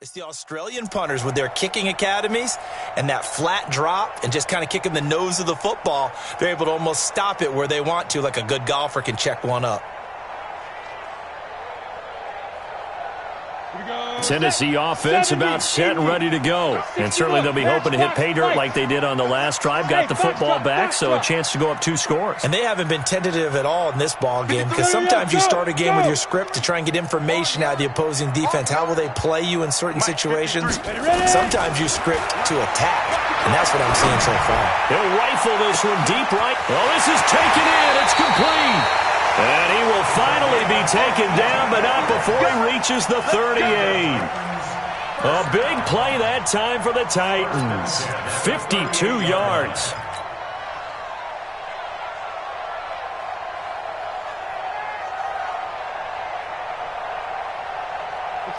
It's the Australian punters with their kicking academies and that flat drop and just kind of kicking the nose of the football. They're able to almost stop it where they want to, like a good golfer can check one up. Tennessee offense about set and ready to go. And certainly they'll be hoping to hit pay dirt like they did on the last drive. Got the football back, so a chance to go up 2 scores. And they haven't been tentative at all in this ball game because sometimes you start a game with your script to try and get information out of the opposing defense. How will they play you in certain situations? Sometimes you script to attack, and that's what I'm seeing so far. He'll rifle this one deep right. Oh, this is taken in. It's complete. And he will finally be taken down, but not before he reaches the 38. A big play that time for the Titans. 52 yards.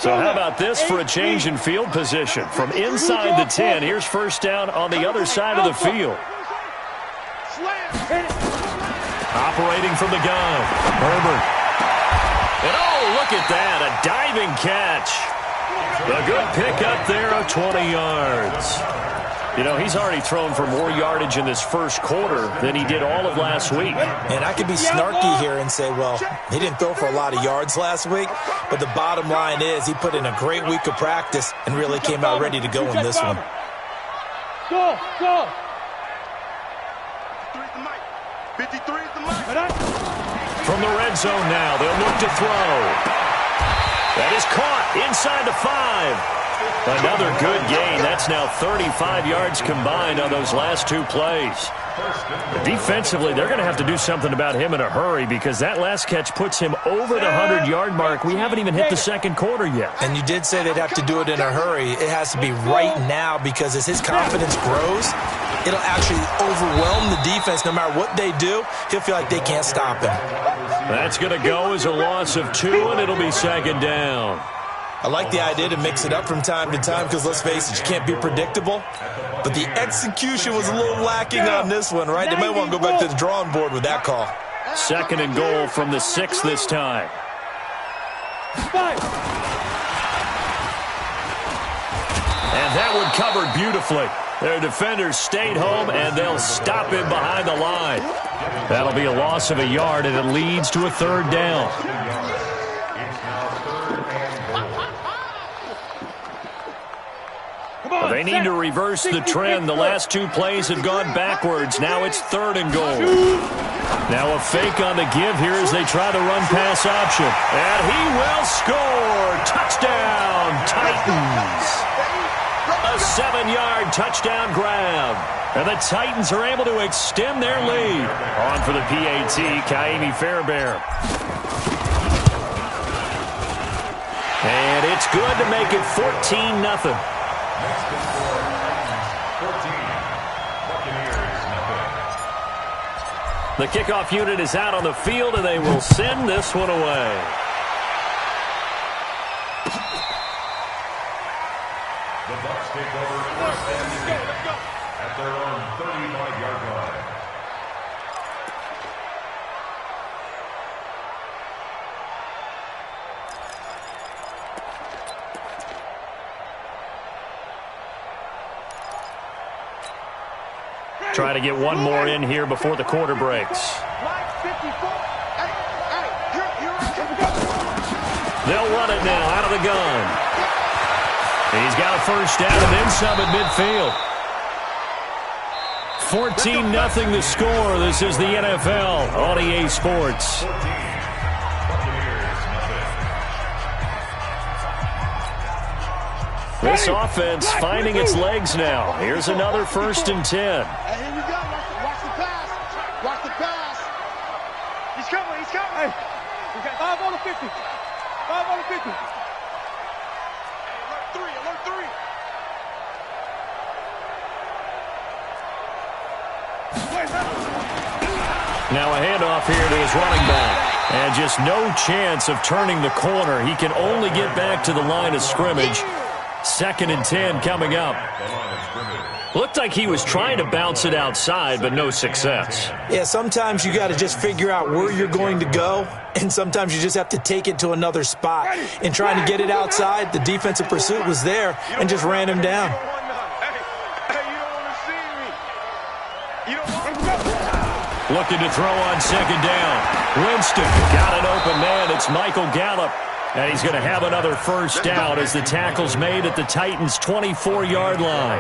So how about this for a change in field position? From inside the 10, here's first down on the other side of the field. Operating from the gun, Herbert. And oh, look at that, a diving catch. A good pickup there of 20 yards. You know, he's already thrown for more yardage in this first quarter than he did all of last week. And I could be snarky here and say, well, he didn't throw for a lot of yards last week, but the bottom line is he put in a great week of practice and really came out ready to go in this one. Go! 53 is the mic. From the red zone now, they'll look to throw. That is caught inside the 5. Another good gain. That's now 35 yards combined on those last 2 plays. Defensively, they're going to have to do something about him in a hurry because that last catch puts him over the 100-yard mark. We haven't even hit the second quarter yet. And you did say they'd have to do it in a hurry. It has to be right now because as his confidence grows, it'll actually overwhelm the defense. No matter what they do, he'll feel like they can't stop him. That's going to go as a loss of 2, and it'll be second down. I like the idea to mix it up from time to time because, let's face it, you can't be predictable. But the execution was a little lacking on this one, right? They might want to go back to the drawing board with that call. Second and goal from the 6 this time. And that one covered beautifully. Their defenders stayed home, and they'll stop him behind the line. That'll be a loss of a yard, and it leads to a third down. They need to reverse the trend. The last 2 plays have gone backwards. Now it's third and goal. Now a fake on the give here as they try the run-pass option. And he will score. Touchdown, Titans. A 7-yard touchdown grab. And the Titans are able to extend their lead. On for the PAT, Ka'imi Fairbairn. And it's good to make it 14-0. The kickoff unit is out on the field, and they will send this one away. The Bucs take over first and 10 at their own 35-yard line. Try to get one more in here before the quarter breaks. They'll run it now out of the gun. He's got a first down and then some at midfield. 14-0 the score. This is the NFL on EA Sports. This offense finding its legs now. Here's another 1st and 10. Here we go. Watch the pass. Watch the pass. He's coming. He's coming. Hey, we got 5 on the 50. 5 on the 50. Alert 3. Alert 3. Now a handoff here to his running back. And just no chance of turning the corner. He can only get back to the line of scrimmage. 2nd and 10 coming up. Looked like he was trying to bounce it outside, but no success. Yeah, sometimes you got to just figure out where you're going to go, and sometimes you just have to take it to another spot. And trying to get it outside, the defensive pursuit was there and just ran him down. Looking to throw on 2nd down. Winston got an open man. It's Michael Gallup. And he's going to have another first down as the tackle's made at the Titans' 24-yard line.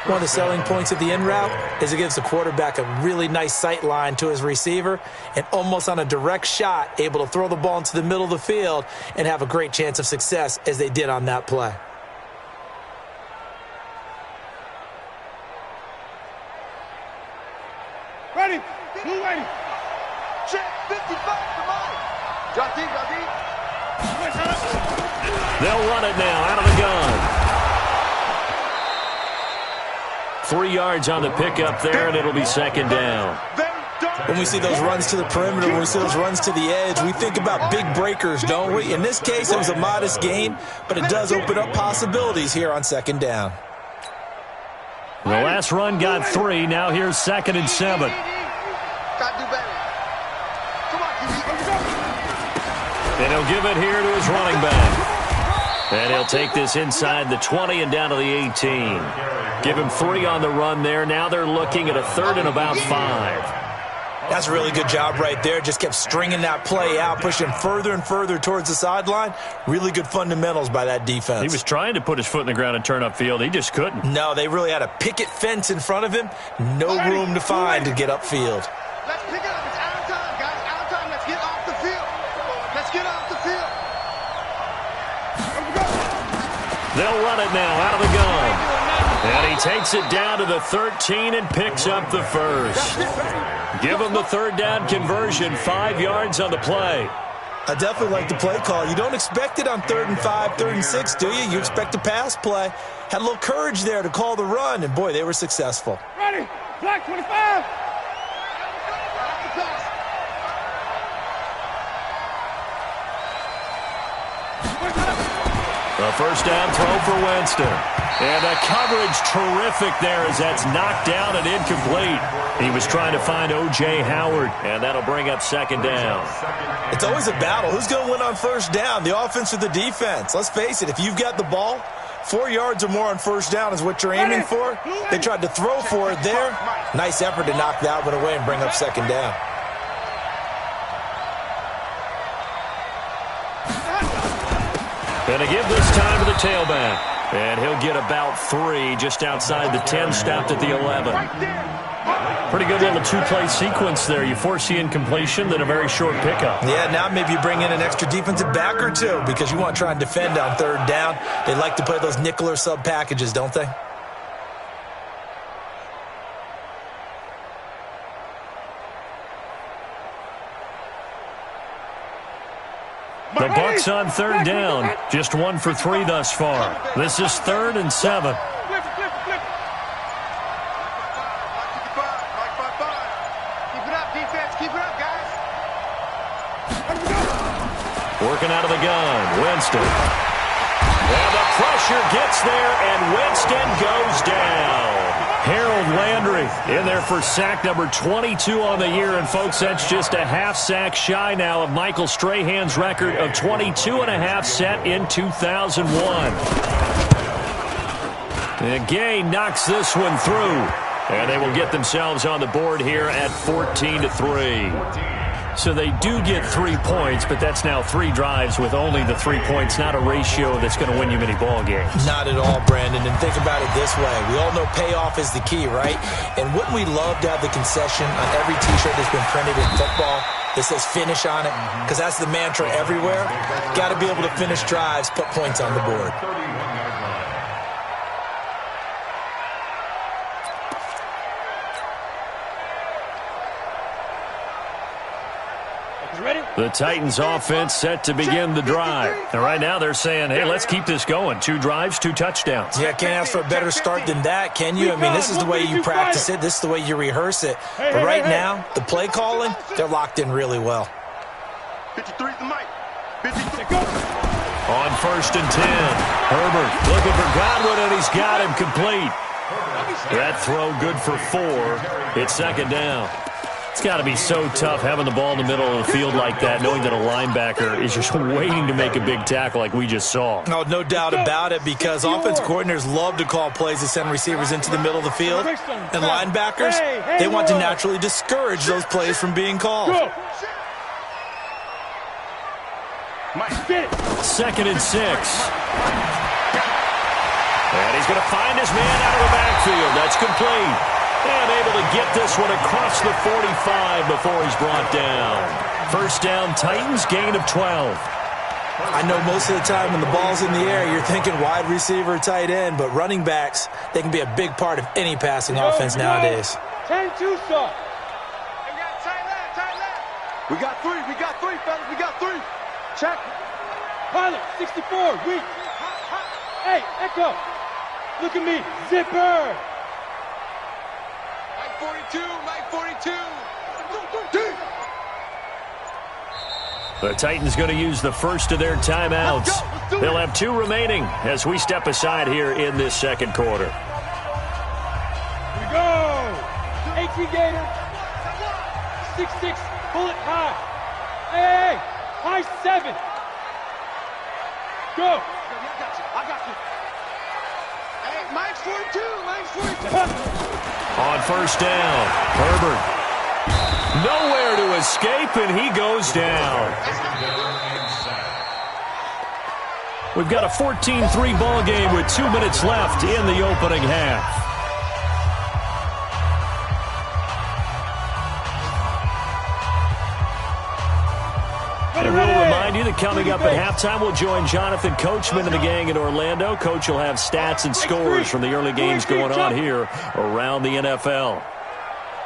One of the selling points of the in route is it gives the quarterback a really nice sight line to his receiver and almost on a direct shot able to throw the ball into the middle of the field and have a great chance of success as they did on that play. Ready. Blue ready. Check 55 for mine. Drop deep, drop deep. They'll run it now out of the gun. 3 yards on the pickup there, and it'll be 2nd down. When we see those runs to the perimeter, when we see those runs to the edge, we think about big breakers, don't we? In this case, it was a modest gain, but it does open up possibilities here on 2nd down. The last run got 3. Now here's 2nd and 7. Gotta do better. Come on, And he'll give it here to his running back. And he'll take this inside the 20 and down to the 18. Give him 3 on the run there. Now they're looking at a 3rd and about 5. That's a really good job right there. Just kept stringing that play out, pushing further and further towards the sideline. Really good fundamentals by that defense. He was trying to put his foot in the ground and turn upfield. He just couldn't. No, they really had a picket fence in front of him. No room to find to get upfield. Let's pick it up. It's out of time, guys. Out of time. Let's get off the field. Let's get off the field. They'll run it now out of the gun. And he takes it down to the 13 and picks up the first. Give him the 3rd down conversion, 5 yards on the play. I definitely like the play call. You don't expect it on 3rd and 5, 3rd and 6, do you? You expect a pass play. Had a little courage there to call the run, and boy, they were successful. Ready. Black 25. A first down throw for Winston. And the coverage terrific there as that's knocked down and incomplete. He was trying to find O.J. Howard, and that'll bring up 2nd down. It's always a battle. Who's going to win on first down, the offense or the defense? Let's face it, if you've got the ball, 4 yards or more on first down is what you're aiming for. They tried to throw for it there. Nice effort to knock that one away and bring up 2nd down. And to give this time to the tailback. And he'll get about 3 just outside the 10, stopped at the 11. Pretty good little 2-play sequence there. You force the incompletion, then a very short pickup. Yeah, now maybe you bring in an extra defensive back or two because you want to try and defend on 3rd down. They like to play those nickel or sub packages, don't they? The Bucs on 3rd down. Just 1 for 3 thus far. This is 3rd and 7. Flip. Keep it up, defense. Keep it up, guys. Working out of the gun. Winston. And the pressure gets there, and Winston goes down. Harold Landry in there for sack number 22 on the year. And, folks, that's just a half sack shy now of Michael Strahan's record of 22.5 set in 2001. And Gay knocks this one through. And they will get themselves on the board here at 14-3. So they do get 3 points, but that's now 3 drives with only the 3 points, not a ratio that's going to win you many ball games. Not at all, Brandon. And think about it this way. We all know payoff is the key, right? And wouldn't we love to have the concession on every T-shirt that's been printed in football that says finish on it? Because that's the mantra everywhere. Got to be able to finish drives, put points on the board. The Titans offense set to begin the drive. And right now they're saying, hey, let's keep this going. 2 drives, 2 touchdowns. Yeah, can't ask for a better start than that, can you? I mean, this is the way you practice it. This is the way you rehearse it. But right now, the play calling, they're locked in really well. 53 the mic. 53. On 1st and 10. Herbert looking for Godwin, and he's got him complete. That throw good for 4. It's second down. It's got to be so tough having the ball in the middle of the field like that, knowing that a linebacker is just waiting to make a big tackle like we just saw. Oh, no doubt about it, because offense coordinators love to call plays to send receivers into the middle of the field. And linebackers, they want to naturally discourage those plays from being called. Second and 6. And he's going to find his man out of the backfield. That's complete. And able to get this one across the 45 before he's brought down. First down, Titans, gain of 12. I know most of the time when the ball's in the air, you're thinking wide receiver, tight end, but running backs, they can be a big part of any passing offense nowadays. 10-2, sir. We got 3, fellas, we got 3. Check. Pilot, 64, weak. Hey, Echo, look at me, zipper. Mike 42. The Titans going to use the first of their timeouts. They'll have 2 remaining as we step aside here in this second quarter. Here we go. 18 Gator. 6-6, pull it high. Hey, high 7. Go. I got you. Hey, Mike's 42. On first down, Herbert. Nowhere to escape, and he goes down. We've got a 14-3 ball game with 2 minutes left in the opening half. And we'll remind you that coming up at halftime, we'll join Jonathan Coachman and the gang in Orlando. Coach will have stats and scores from the early games going on here around the NFL.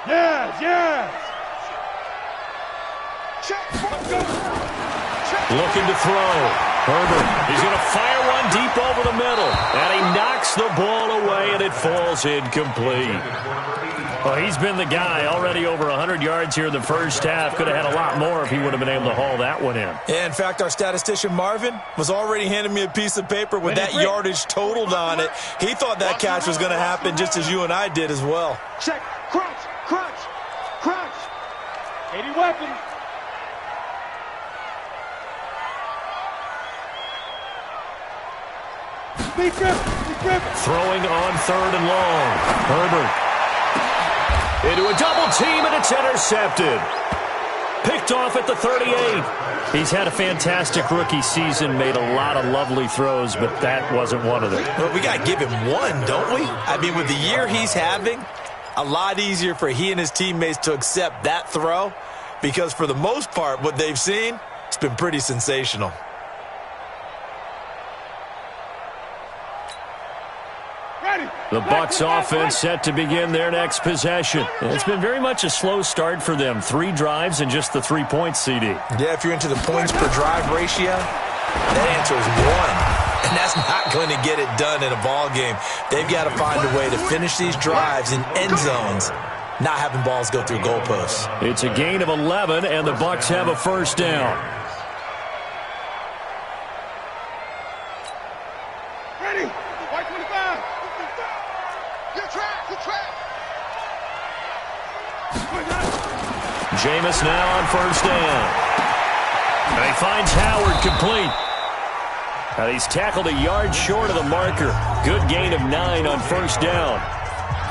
Yes. Looking to throw. Herbert, he's going to fire one deep over the middle. And he knocks the ball away, and it falls incomplete. Well, he's been the guy, already over 100 yards here in the first half. Could have had a lot more if he would have been able to haul that one in. Yeah, in fact, our statistician Marvin was already handing me a piece of paper with that yardage totaled on it. He thought that catch was going to happen just as you and I did as well. Check. Crunch. 80 weapons. Speed grip. Throwing on 3rd and long. Herbert. Into a double team, and it's intercepted. Picked off at the 38. He's had a fantastic rookie season, made a lot of lovely throws, but that wasn't one of them. Well, we got to give him one, don't we? I mean, with the year he's having, a lot easier for he and his teammates to accept that throw, because for the most part, what they've seen, it's been pretty sensational. The Bucs offense set to begin their next possession. It's been very much a slow start for them. 3 drives and just the 3 points, CD. Yeah, if you're into the points per drive ratio, that answer is 1. And that's not going to get it done in a ball game. They've got to find a way to finish these drives in end zones, not having balls go through goalposts. It's a gain of 11, and the Bucs have a first down. Ready. White 25. Good track. Jameis now on first down. And he finds Howard complete. And he's tackled a yard short of the marker. Good gain of 9 on first down.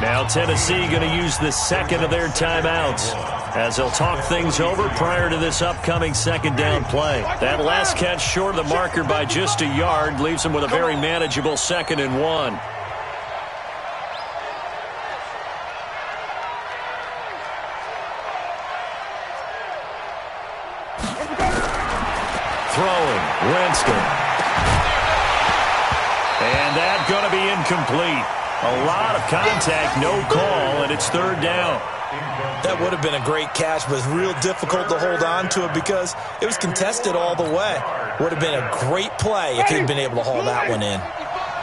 Now Tennessee going to use the second of their timeouts as they'll talk things over prior to this upcoming second down play. That last catch short of the marker by just a yard leaves them with a very manageable 2nd and 1. Throwing, Winston. And that's going to be incomplete. A lot of contact, no call, and it's 3rd down. That would have been a great catch, but it's real difficult to hold on to it because it was contested all the way. Would have been a great play if he'd been able to haul that one in.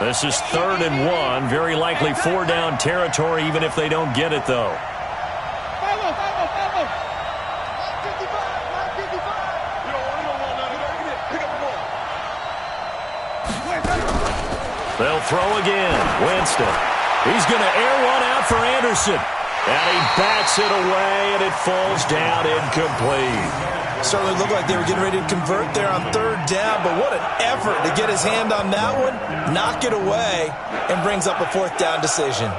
This is 3rd and 1, very likely 4-down territory, even if they don't get it, though. Follow. throw again. Winston. He's going to air one out for Anderson. And he bats it away, and it falls down incomplete. Certainly looked like they were getting ready to convert there on third down, but what an effort to get his hand on that one, knock it away, and brings up a fourth down decision.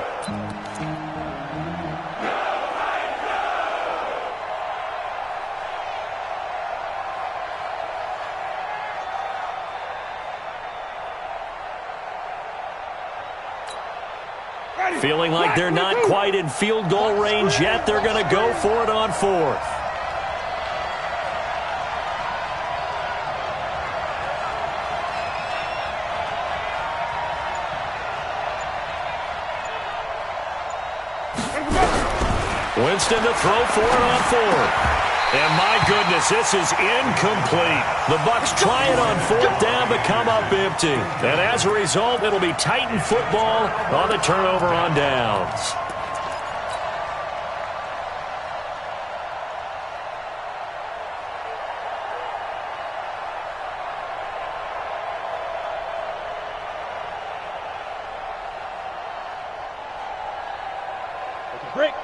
Feeling like they're not quite in field goal range yet, they're going to go for it on fourth. Winston to throw for it on fourth. And my goodness, this is incomplete. The Bucs try it on fourth down but come up empty. And as a result, it'll be Titan football on the turnover on downs.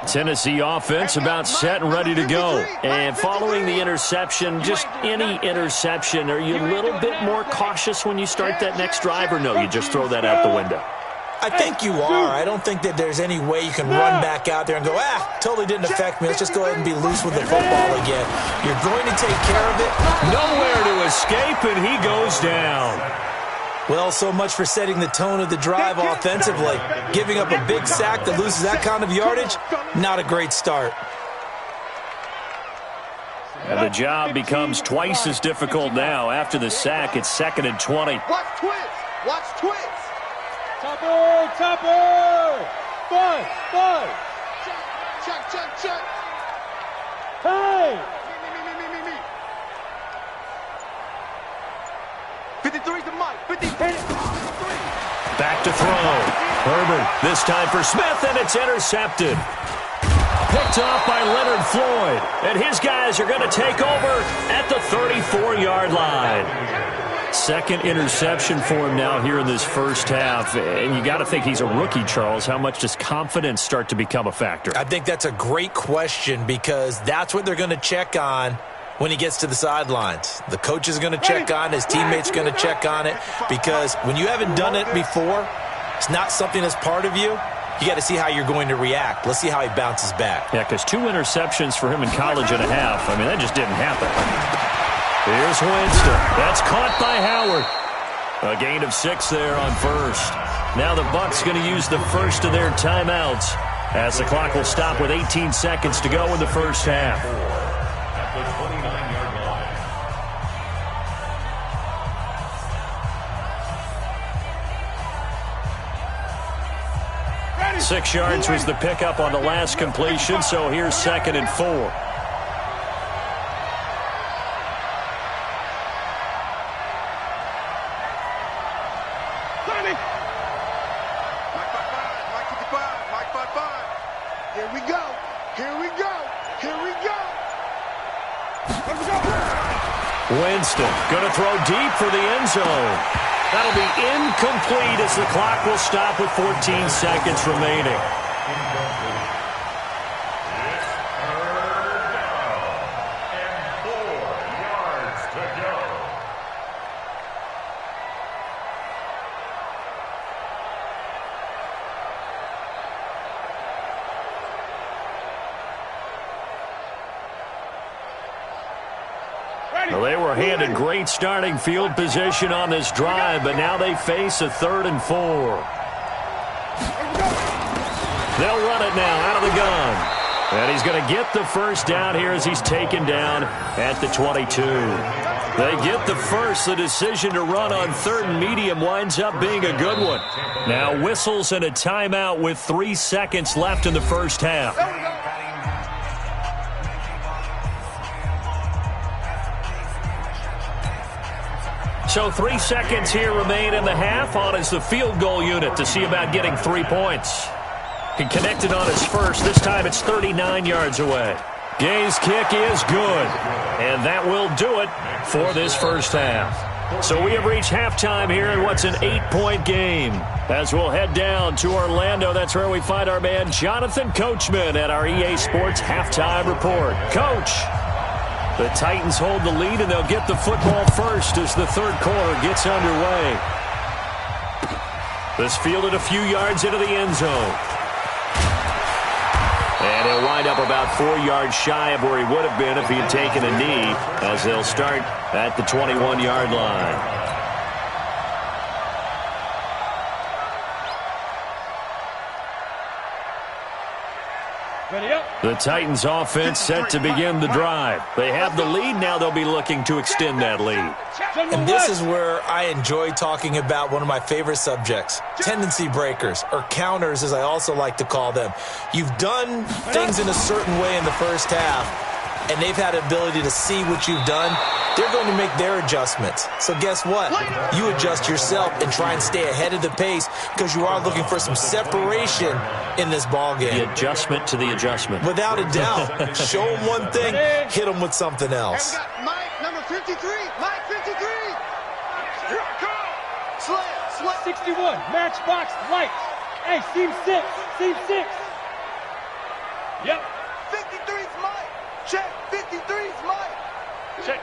Tennessee offense about set and ready to go. And following the interception, just any interception, are you a little bit more cautious when you start that next drive, or no, you just throw that out the window? I think you are. I don't think that there's any way you can run back out there and go, totally didn't affect me. Let's just go ahead and be loose with the football again. You're going to take care of it. Nowhere to escape, and he goes down. Well, so much for setting the tone of the drive offensively. Giving up a big sack that loses that kind of yardage, not a great start. And the job becomes twice as difficult now. After the sack, it's 2nd and 20. Watch twins. Watch twins. Topper. Five. Check. Hey. Me. 53 to Mike. 53. Back to throw. Herbert, this time for Smith, and it's intercepted. Picked off by Leonard Floyd. And his guys are going to take over at the 34-yard line. Second interception for him now here in this first half. And you got to think he's a rookie, Charles. How much does confidence start to become a factor? I think that's a great question because that's what they're going to check on when he gets to the sidelines. The coach is going to check on it. His teammates are going to check on it because when you haven't done it before, it's not something that's part of you. You got to see how you're going to react. Let's see how he bounces back. Yeah, because 2 interceptions for him in college and a half. I mean, that just didn't happen. Here's Winston. That's caught by Howard. A gain of 6 there on first. Now the Bucs going to use the first of their timeouts as the clock will stop with 18 seconds to go in the first half. At the 29-yard line. 6 yards was the pickup on the last completion, so here's 2nd and 4. Here we go. Winston going to throw deep for the end zone. That'll be incomplete as the clock will stop with 14 seconds remaining. Well, they were handed great starting field position on this drive, but now they face a 3rd and 4. They'll run it now out of the gun. And he's going to get the first down here as he's taken down at the 22. They get the first. The decision to run on 3rd and medium winds up being a good one. Now whistles and a timeout with 3 seconds left in the first half. So 3 seconds here remain in the half. On is the field goal unit to see about getting 3 points. He connected on his first. This time it's 39 yards away. Gay's kick is good. And that will do it for this first half. So we have reached halftime here in what's an 8-point game. As we'll head down to Orlando, that's where we find our man Jonathan Coachman at our EA Sports Halftime Report. Coach, the Titans hold the lead, and they'll get the football first as the third quarter gets underway. This fielded a few yards into the end zone. And he'll wind up about 4 yards shy of where he would have been if he had taken a knee, as they'll start at the 21-yard line. The Titans offense set to begin the drive. They have the lead. Now they'll be looking to extend that lead. And this is where I enjoy talking about one of my favorite subjects, tendency breakers, or counters as I also like to call them. You've done things in a certain way in the first half, and they've had the ability to see what you've done. They're going to make their adjustments. So guess what? You adjust yourself and try and stay ahead of the pace because you are looking for some separation in this ball game. The adjustment to the adjustment. Without a doubt. Show them one thing, hit them with something else. And we got Mike, number 53. Mike, 53. Here I come. Slam. 61, matchbox, lights. Hey, seam 6, seam 6. Yep. 53's Mike. Check. 53's Mike. Check.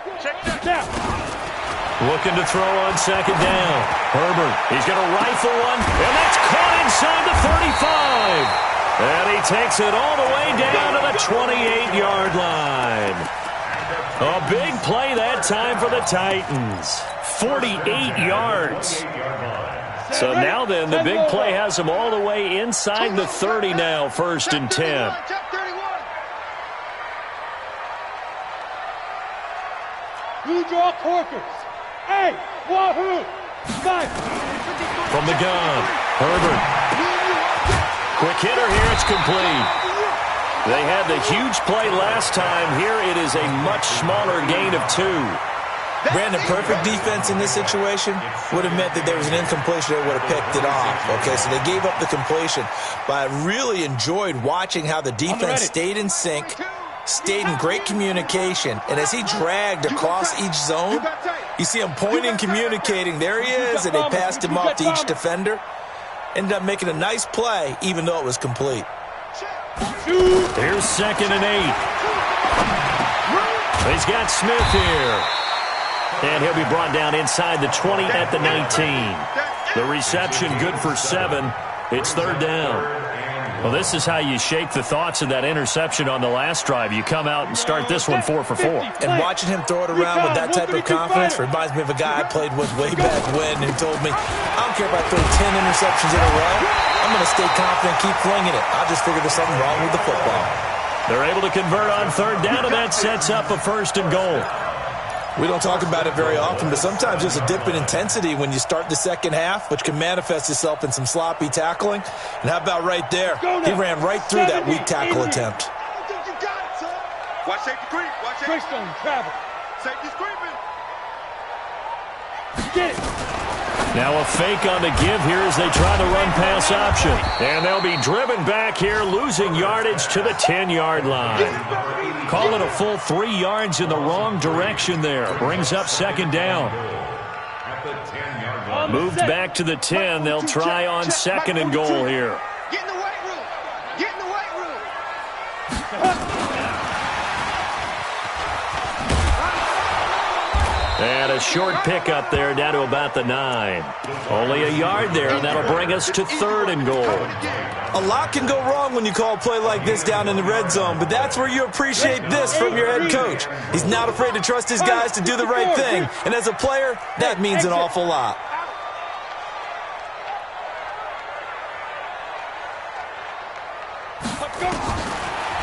Now. Looking to throw on second down. Herbert, he's going to rifle one, and that's caught inside the 35. And he takes it all the way down to the 28-yard line. A big play that time for the Titans. 48 yards. So now then, the big play has them all the way inside the 30 now, 1st and 10. Who draw corkers? Hey, wahoo! Five. From the gun, Herbert. Quick hitter here, it's complete. They had the huge play last time. Here it is a much smaller gain of 2. Brandon, perfect defense in this situation would have meant that there was an incompletion that would have picked it off. Okay, so they gave up the completion. But I really enjoyed watching how the defense stayed in sync, stayed in great communication, and as he dragged across each zone, you see him pointing, communicating. There he is, and they passed him off to each defender. Ended up making a nice play, even though it was complete. Here's 2nd and 8. He's got Smith here. And he'll be brought down inside the 20 at the 19. The reception good for 7. It's 3rd down. Well, this is how you shake the thoughts of that interception on the last drive. You come out and start this one 4 for 4. And watching him throw it around with that type of confidence reminds me of a guy I played with way back when who told me, I don't care if I throw 10 interceptions in a row. I'm going to stay confident, keep flinging it. I just figure there's something wrong with the football. They're able to convert on 3rd down, and that sets up a 1st and goal. We don't talk about it very often, but sometimes there's a dip in intensity when you start the second half, which can manifest itself in some sloppy tackling. And how about right there? He ran right through that weak tackle attempt. I think you got it, son. Watch safety creep. Watch safety. Greystone, travel. Safety's creeping. Get it. Now a fake on the give here as they try the run-pass option. And they'll be driven back here, losing yardage to the 10-yard line. Call it a full 3 yards in the wrong direction there. Brings up 2nd down. Moved back to the 10. They'll try on 2nd and goal here. Get in the weight room. Get in the weight room. And a short pickup there down to about the 9. Only a yard there, and that'll bring us to 3rd and goal. A lot can go wrong when you call a play like this down in the red zone, but that's where you appreciate this from your head coach. He's not afraid to trust his guys to do the right thing, and as a player, that means an awful lot.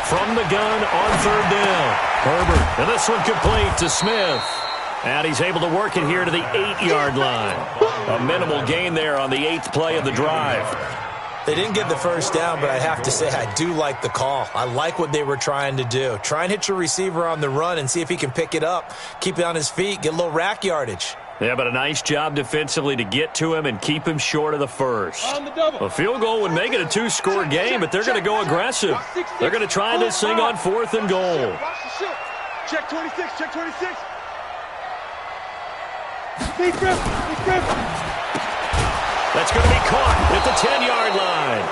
From the gun on 3rd down, Herbert, and this one complete to Smith. And he's able to work it here to the 8-yard line. A minimal gain there on the 8th play of the drive. They didn't get the first down, but I have to say I do like the call. I like what they were trying to do. Try and hit your receiver on the run and see if he can pick it up, keep it on his feet, get a little rack yardage. Yeah, but a nice job defensively to get to him and keep him short of the first. A field goal would make it a 2-score game, but they're going to go aggressive. They're going to try this thing on 4th and goal. Check 26, check 26. Stay grip. That's going to be caught at the 10-yard line.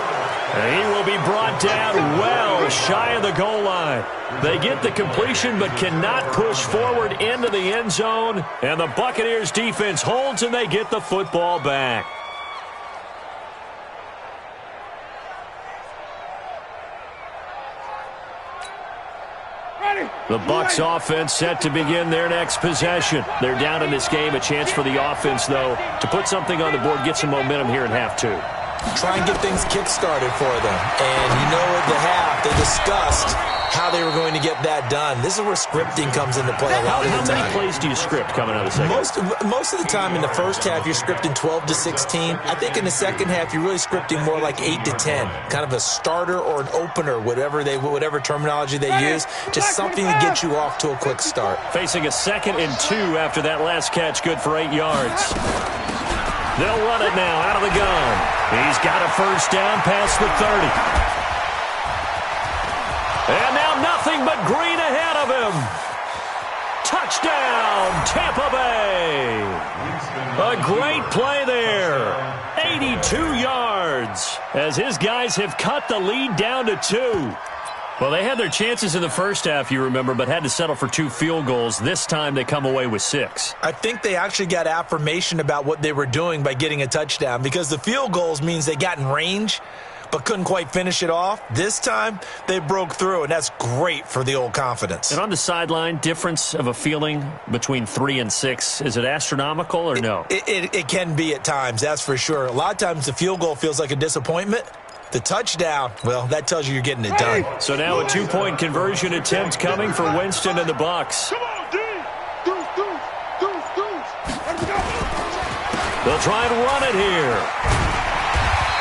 And he will be brought down well shy of the goal line. They get the completion but cannot push forward into the end zone. And the Buccaneers defense holds and they get the football back. The Bucs offense set to begin their next possession. They're down in this game. A chance for the offense, though, to put something on the board, get some momentum here in half two. Try and get things kick-started for them. And you know at the half, they discussed how they were going to get that done. This is where scripting comes into play a lot of the time. How many plays do you script coming out of the second? Most of the time in the first half, you're scripting 12 to 16. I think in the second half, you're really scripting more like 8 to 10. Kind of a starter or an opener, whatever terminology they use. Just something to get you off to a quick start. Facing a 2nd and 2 after that last catch, good for 8 yards. They'll run it now out of the gun. He's got a first down past the 30. And now nothing but green ahead of him. Touchdown, Tampa Bay. A great play there. 82 yards as his guys have cut the lead down to 2. Well, they had their chances in the first half, you remember, but had to settle for 2 field goals. This time they come away with 6. I think they actually got affirmation about what they were doing by getting a touchdown because the field goals means they got in range but couldn't quite finish it off. This time, they broke through, and that's great for the old confidence. And on the sideline, difference of a feeling between 3 and 6, is it astronomical or no? It can be at times, that's for sure. A lot of times the field goal feels like a disappointment. The touchdown, well, that tells you you're getting it done. So now a 2-point conversion attempt coming for Winston and the Bucs. Come on, D. Deuce. They'll try and run it here.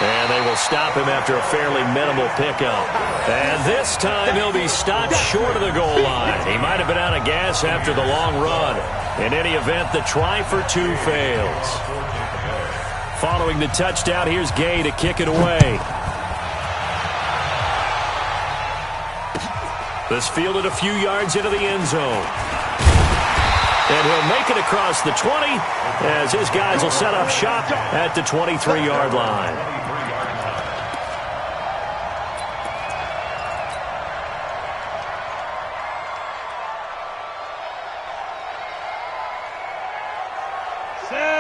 And they will stop him after a fairly minimal pickup. And this time he'll be stopped short of the goal line. He might have been out of gas after the long run. In any event, the try for 2 fails. Following the touchdown, here's Gay to kick it away. This fielded a few yards into the end zone. And he'll make it across the 20 as his guys will set up shop at the 23-yard line.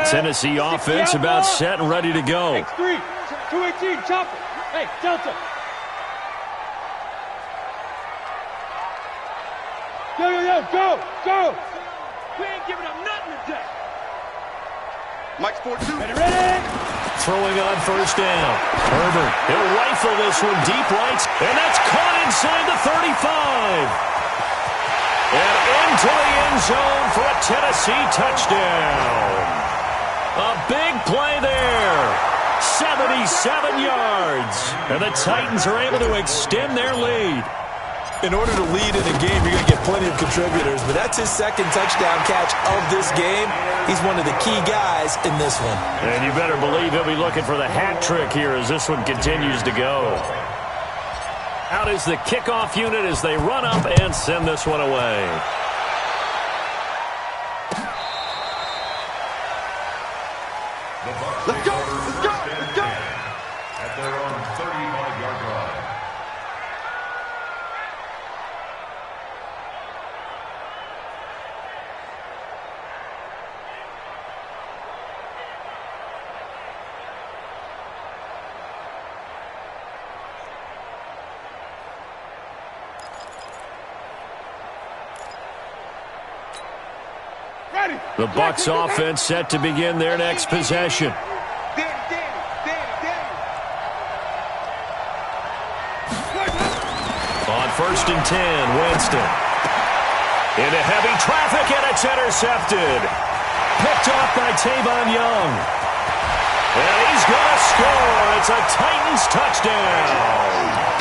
Tennessee offense about set and ready to go. X3, 218, chop it. Hey, Delta. Go. We ain't giving up nothing today. Mike Sport 2. Ready? Throwing on first down. Herbert, he'll rifle this one deep right, and that's caught inside the 35. And into the end zone for a Tennessee touchdown. A big play there. 77 yards. And the Titans are able to extend their lead. In order to lead in a game, you're going to get plenty of contributors, but that's his 2nd touchdown catch of this game. He's one of the key guys in this one. And you better believe he'll be looking for the hat trick here as this one continues to go. Out is the kickoff unit as they run up and send this one away. Let's go. At their own 35-yard line. The Bucs offense set to begin their next possession. On 1st and 10, Winston. Into heavy traffic, and it's intercepted. Picked off by Tavon Young. And he's going to score. It's a Titans touchdown.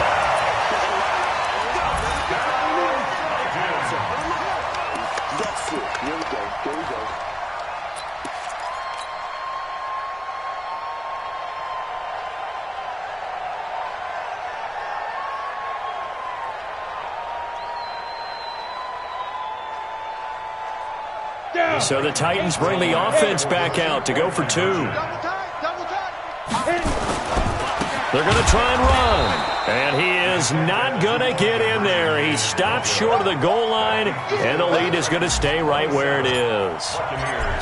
So the Titans bring the offense back out to go for 2. Double tight, double tight. They're going to try and run. And he is not going to get in there. He stops short of the goal line, and the lead is going to stay right where it is.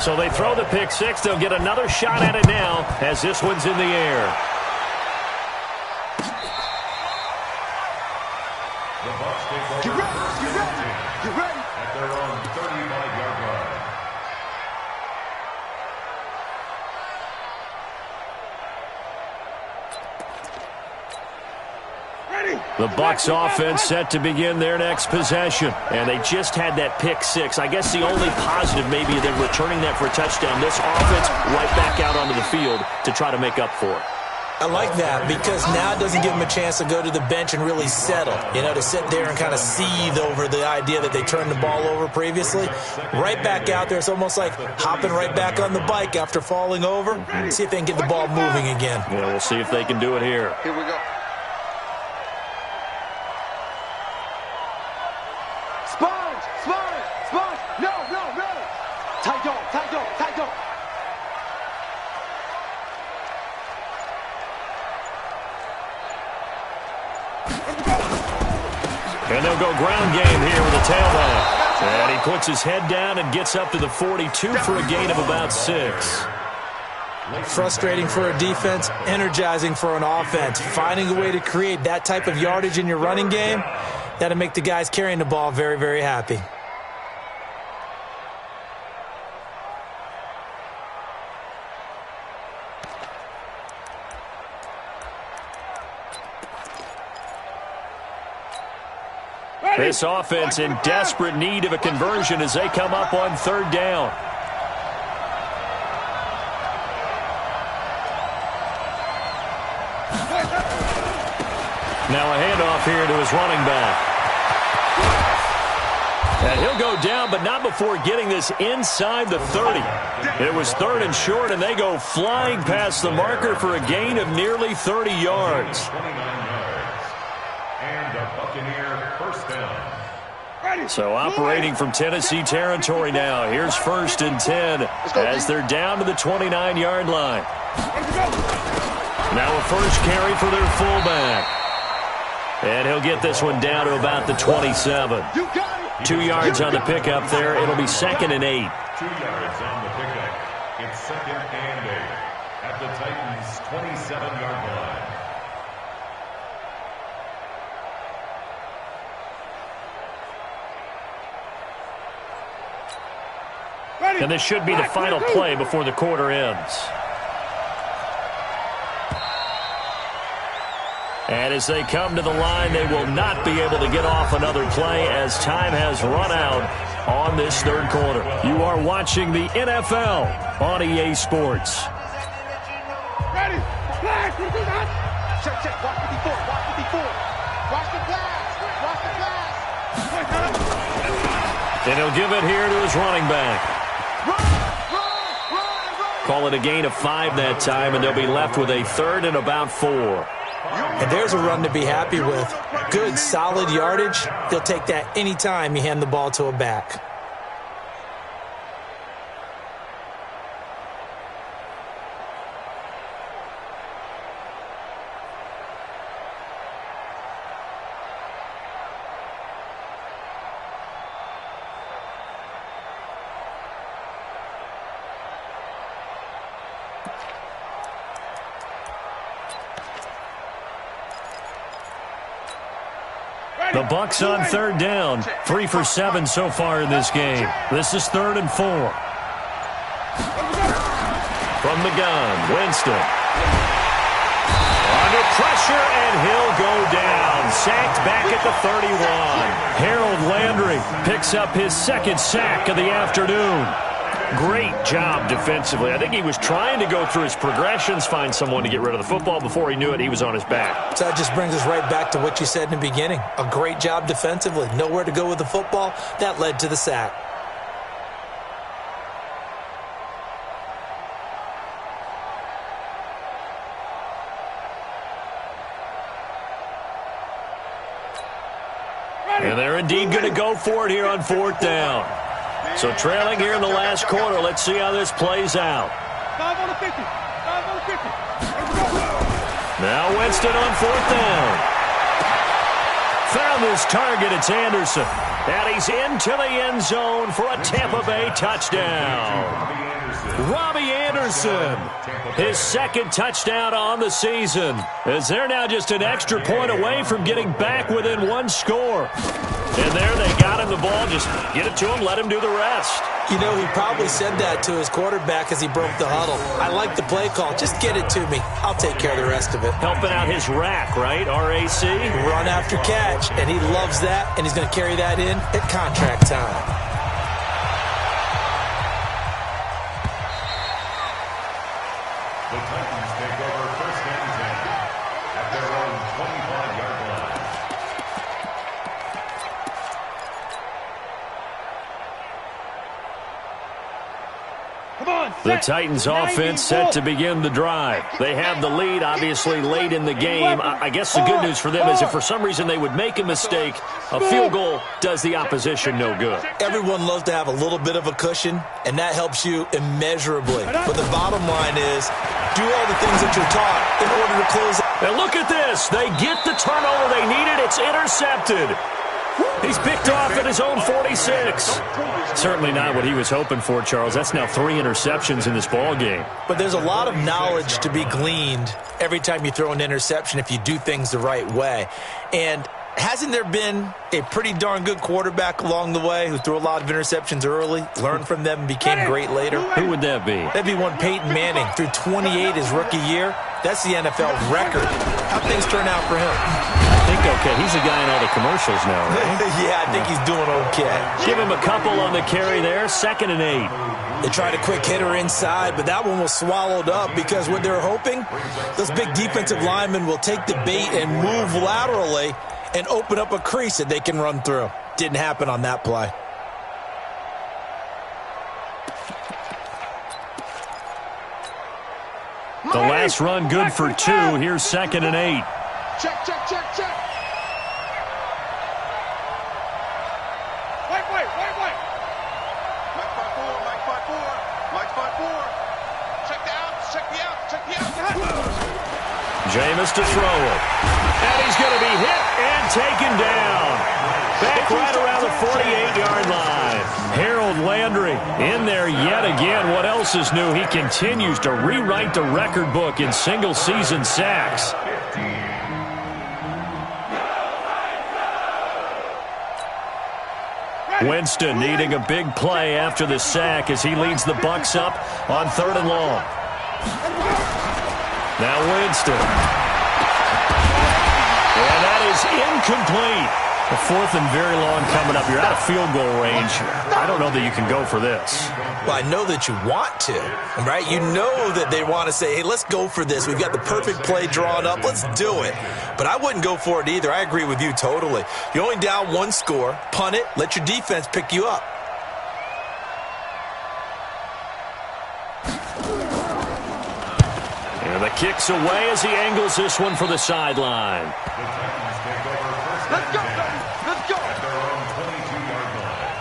So they throw the pick six. They'll get another shot at it now as this one's in the air. The Bucs take over. Get ready, get ready, get ready. At their own 35-yard line. The Bucs offense set to begin their next possession. And they just had that pick six. I guess the only positive maybe them returning that for a touchdown. This offense right back out onto the field to try to make up for it. I like that because now it doesn't give them a chance to go to the bench and really settle, to sit there and kind of seethe over the idea that they turned the ball over previously. Right back out there, it's almost like hopping right back on the bike after falling over. See if they can get the ball moving again. Yeah, we'll see if they can do it here. Here we go. Sponge, sponge, sponge. No, no, no. Tight dog, tight dog, tight dog. And they'll go ground game here with a tailback. And he puts his head down and gets up to the 42 for a gain of about 6. Frustrating for a defense, energizing for an offense. Finding a way to create that type of yardage in your running game, that'll make the guys carrying the ball very, very happy. This offense in desperate need of a conversion as they come up on 3rd down. Now a handoff here to his running back. And he'll go down, but not before getting this inside the 30. It was 3rd and short, and they go flying past the marker for a gain of nearly 30 yards. 29 yards. And a Buccaneer first down. So operating from Tennessee territory now. Here's 1st and 10 as they're down to the 29-yard line. Now a first carry for their fullback. And he'll get this one down to about the 27. 2 yards on the pickup there. It'll be 2nd and 8. 2 yards on the pickup. It's 2nd and 8 at the Titans' 27-yard line. And this should be the final play before the quarter ends. And as they come to the line, they will not be able to get off another play as time has run out on this 3rd quarter. You are watching the NFL on EA Sports. Ready? Flash, check, check. Watch 54, watch 54. Watch the blast, watch the blast. And he'll give it here to his running back. Run. Call it a gain of 5 that time, and they'll be left with a 3rd and about 4. And there's a run to be happy with. Good, solid yardage. They'll take that anytime you hand the ball to a back. The Bucs on 3rd down. 3 for 7 so far in this game. This is 3rd and 4. From the gun, Winston. Under pressure, and he'll go down. Sacked back at the 31. Harold Landry picks up his 2nd sack of the afternoon. Great job defensively. I think he was trying to go through his progressions, find someone to get rid of the football. Before he knew it, he was on his back. So that just brings us right back to what you said in the beginning. A great job defensively. Nowhere to go with the football. That led to the sack. And they're indeed going to go for it here on 4th down. So trailing here in the last quarter. Let's see how this plays out. 5 on the 50. 5 on the 50. Now Winston on fourth down. Found his target. It's Anderson. And he's into the end zone for a Tampa Bay touchdown. Robbie Anderson, his second touchdown on the season, as they're now just an extra point away from getting back within one score. And there they got him the ball. Just get it to him, let him do the rest. You know, he probably said that to his quarterback as he broke the huddle. I like the play call. Just get it to me. I'll take care of the rest of it. Helping out his rack, right? RAC? Run after catch, and he loves that, and he's going to carry that in at contract time. The Titans take over first and 10 at their own 25-yard line. The Titans offense set to begin the drive. They have the lead, obviously, late in the game. I guess the good news for them is if for some reason they would make a mistake, a field goal does the opposition no good. Everyone loves to have a little bit of a cushion, and that helps you immeasurably. But the bottom line is, do all the things that you're taught in order to close out. And look at this. They get the turnover they needed. It's intercepted. He's picked off at his own 46. Certainly not what he was hoping for, Charles. That's now 3 interceptions in this ball game. But there's a lot of knowledge to be gleaned every time you throw an interception if you do things the right way. And hasn't there been a pretty darn good quarterback along the way who threw a lot of interceptions early, learned from them, and became great later? Who would that be? That'd be one Peyton Manning. Threw 28 his rookie year. That's the NFL record. How'd things turn out for him? I think okay. He's a guy in all the commercials now, right? Yeah, I think he's doing okay. Give him a couple on the carry there. 2nd and 8. They tried a quick hitter inside, but that one was swallowed up because what they're hoping, those big defensive linemen will take the bait and move laterally and open up a crease that they can run through. Didn't happen on that play. The last run good for 2. Here's 2nd and 8. Check, check, check, check. White. Mike 5-4. Check the out. Jameis to throw it. And he's going to be hit and taken down. Back right around the 48-yard line. Harold Landry in there yet again. What else is new? He continues to rewrite the record book in single-season sacks. Winston needing a big play after the sack as he leads the Bucs up on 3rd and long. Now Winston. And that is incomplete. The 4th and very long coming up. You're out of field goal range. I don't know that you can go for this. Well, I know that you want to, right? You know that they want to say, hey, let's go for this. We've got the perfect play drawn up. Let's do it. But I wouldn't go for it either. I agree with you totally. You're only down 1 score. Punt it. Let your defense pick you up. And the kick's away as he angles this one for the sideline. Let's go. At their own 22-yard line.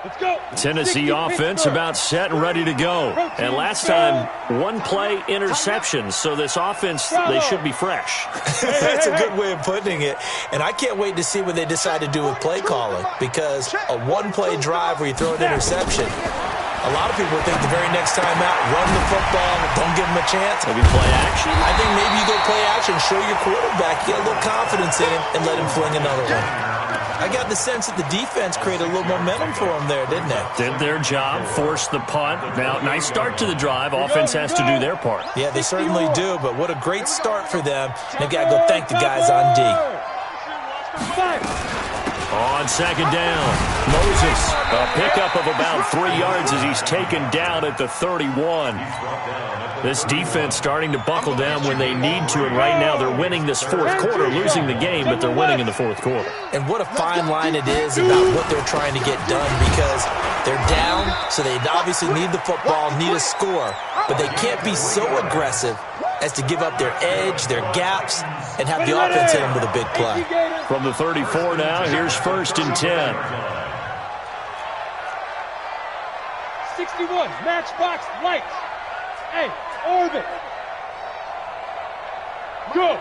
Let's go. Tennessee offense about set and ready to go. And last time, 1-play interception. So this offense, they should be fresh. That's a good way of putting it. And I can't wait to see what they decide to do with play calling, because a 1-play drive where you throw an interception, a lot of people think the very next time out, run the football, don't give them a chance. Maybe play action? I think maybe you go play action, show your quarterback, get a little confidence in him, and let him fling another one. I got the sense that the defense created a little momentum for them there, didn't they? Did their job, forced the punt. Now, nice start to the drive. Offense has to do their part. Yeah, they certainly do, but what a great start for them. They've got to go thank the guys on D. On 2nd down, Moses, a pickup of about 3 yards as he's taken down at the 31. This defense starting to buckle down when they need to, and right now they're winning this 4th quarter, losing the game, but they're winning in the 4th quarter. And what a fine line it is about what they're trying to get done, because they're down, so they obviously need the football, need a score, but they can't be so aggressive as to give up their edge, their gaps, and have the offense hit them with a big play. From the 34 now, here's 1st and 10. 61, matchbox lights. Hey, orbit. Go.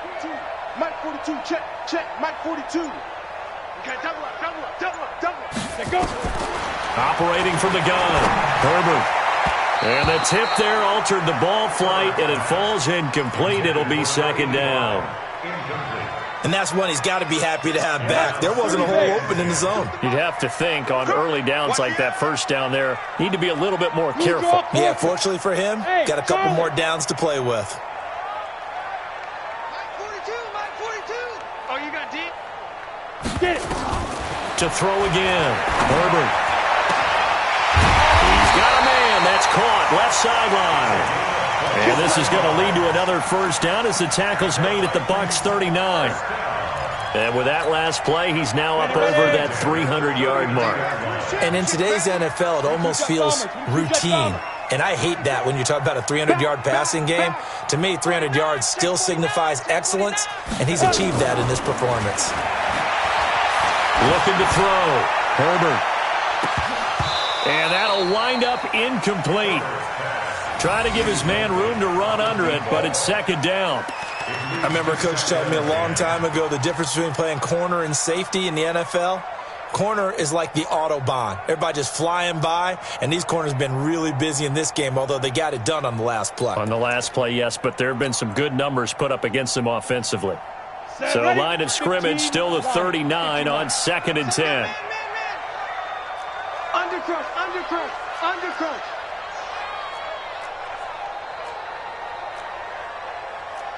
Mike 42, check, Mike 42. Okay, double up. Let go. Operating from the gun, Herbert. And the tip there altered the ball flight, and it falls incomplete. It'll be 2nd down. And that's one he's got to be happy to have back. There wasn't a hole open in the zone. You'd have to think on early downs like that 1st down there, need to be a little bit more careful. Yeah, fortunately for him, got a couple more downs to play with. Mike 42. Oh, you got deep? Get it. To throw again, Herbert. He's got a man. That's caught. Left sideline. And this is going to lead to another 1st down as the tackle's made at the Bucs 39. And with that last play, he's now up over that 300-yard mark. And in today's NFL, it almost feels routine. And I hate that when you talk about a 300-yard passing game. To me, 300 yards still signifies excellence, and he's achieved that in this performance. Looking to throw. Herbert. And that'll wind up incomplete. Trying to give his man room to run under it, but it's 2nd down. I remember a coach telling me a long time ago the difference between playing corner and safety in the NFL. Corner is like the Autobahn. Everybody just flying by, and these corners have been really busy in this game, although they got it done on the last play. On the last play, yes, but there have been some good numbers put up against them offensively. So line of scrimmage still the 39 on 2nd and 10. Undercrush.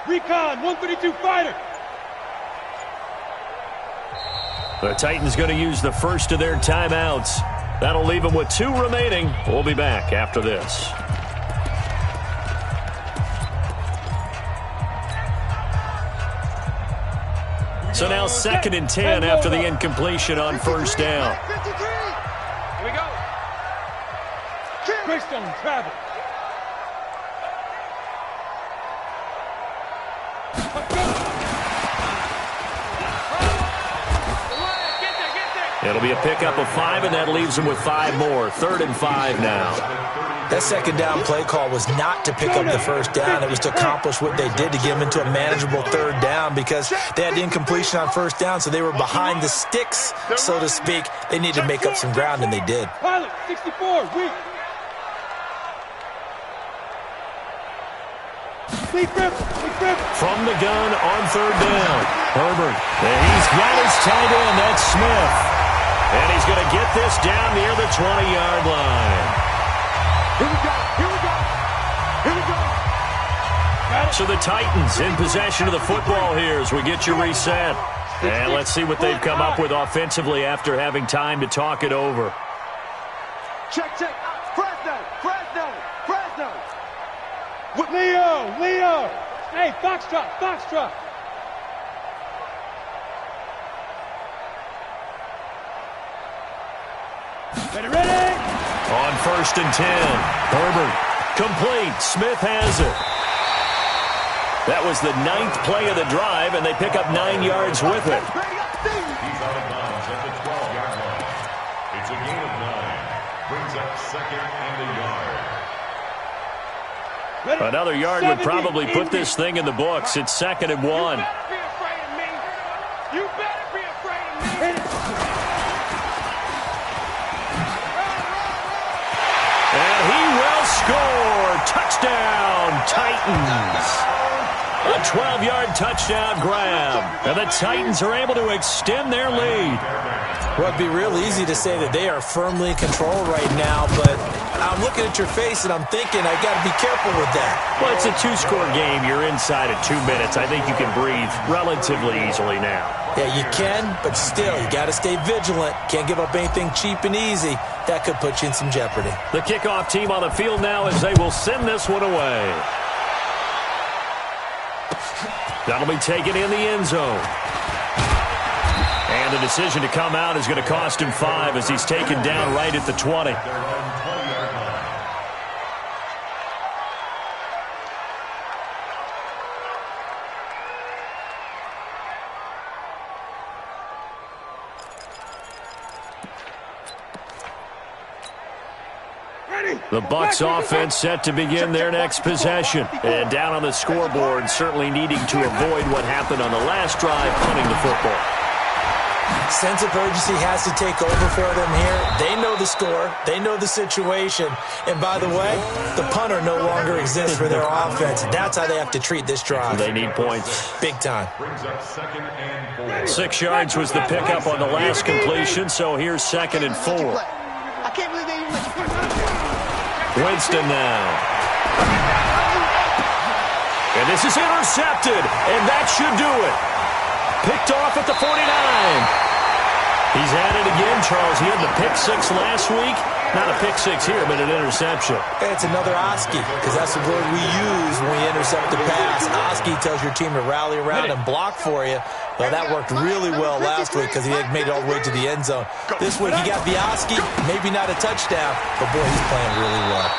Recon, 132 fighter. The Titans going to use the first of their timeouts. That'll leave them with 2 remaining. We'll be back after this. So now 2nd and 10 after the incompletion on 1st down. 53. Here we go. Greystone travel. It'll be a pickup of 5, and that leaves them with 5 more. 3rd and 5 now. That 2nd down play call was not to pick up the 1st down. It was to accomplish what they did to get them into a manageable 3rd down because they had incompletion on 1st down, so they were behind the sticks, so to speak. They needed to make up some ground, and they did. Pilot, 64, weak. From the gun on 3rd down. Herbert. And he's got his tight end. That's Smith. And he's going to get this down near the 20-yard line. Here we go. So the Titans in possession of the football here as we get you reset. And let's see what they've come up with offensively after having time to talk it over. Check. Fresno. Leo. Hey, Foxtrot. Ready? On 1st and 10, Herbert. Complete. Smith has it. That was the 9th play of the drive, and they pick up 9 yards with it. He's out of bounds at the 12-yard line. It's a gain of 9. Brings up 2nd and a yard. Another yard would probably put this thing in the books. It's 2nd and 1. You better be afraid of me. And he will score. Touchdown, Titans. A 12-yard touchdown grab. And the Titans are able to extend their lead. Well, it'd be real easy to say that they are firmly in control right now, but I'm looking at your face and I'm thinking I got to be careful with that. Well, it's a 2-score game. You're inside at 2 minutes. I think you can breathe relatively easily now. Yeah, you can, but still, you got to stay vigilant. Can't give up anything cheap and easy. That could put you in some jeopardy. The kickoff team on the field now as they will send this one away. That'll be taken in the end zone. And the decision to come out is going to cost him 5 as he's taken down right at the 20. The Bucs offense set to begin their next possession. And down on the scoreboard, certainly needing to avoid what happened on the last drive, punting the football. Sense of urgency has to take over for them here. They know the score. They know the situation. And by the way, the punter no longer exists for their offense. That's how they have to treat this drive. They need points. Big time. 6 yards was the pickup on the last completion, so here's 2nd and 4. I can't believe they even let you put Winston now. And this is intercepted, and that should do it. Picked off at the 49. He's at it again, Charles. He had the pick 6 last week. Not a pick 6 here, but an interception. It's another Oski, because that's the word we use when we intercept the pass. Oski tells your team to rally around and block for you. Well, that worked really well last week because he had made it all the way to the end zone. This week, he got the Oski, maybe not a touchdown, but boy, he's playing really well.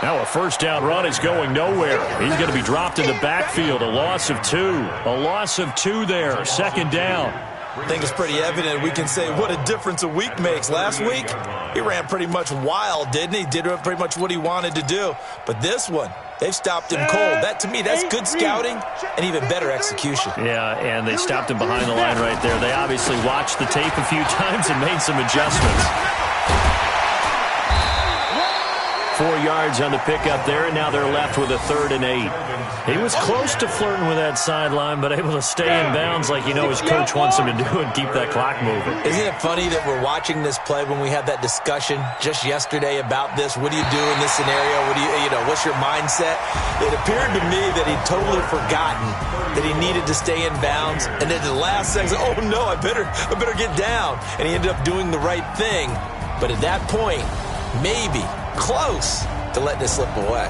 Now a first down run is going nowhere. He's going to be dropped in the backfield. A loss of 2. A loss of 2 there. 2nd down. I think it's pretty evident. We can say what a difference a week makes. Last week, he ran pretty much wild, didn't he? Did pretty much what he wanted to do. But this one, they've stopped him cold. That, to me, that's good scouting and even better execution. Yeah, and they stopped him behind the line right there. They obviously watched the tape a few times and made some adjustments. 4 yards on the pickup there, and now they're left with a 3rd and 8. He was close to flirting with that sideline, but able to stay in bounds like you know his coach wants him to do and keep that clock moving. Isn't it funny that we're watching this play when we had that discussion just yesterday about this? What do you do in this scenario? What do you know, what's your mindset? It appeared to me that he'd totally forgotten that he needed to stay in bounds, and then the last second, oh no, I better get down. And he ended up doing the right thing. But at that point, maybe close to letting it slip away.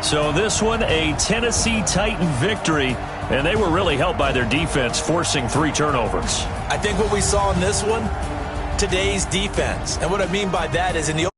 So this one, a Tennessee Titan victory, and they were really helped by their defense, forcing 3 turnovers. I think what we saw in this one, today's defense. And what I mean by that is in the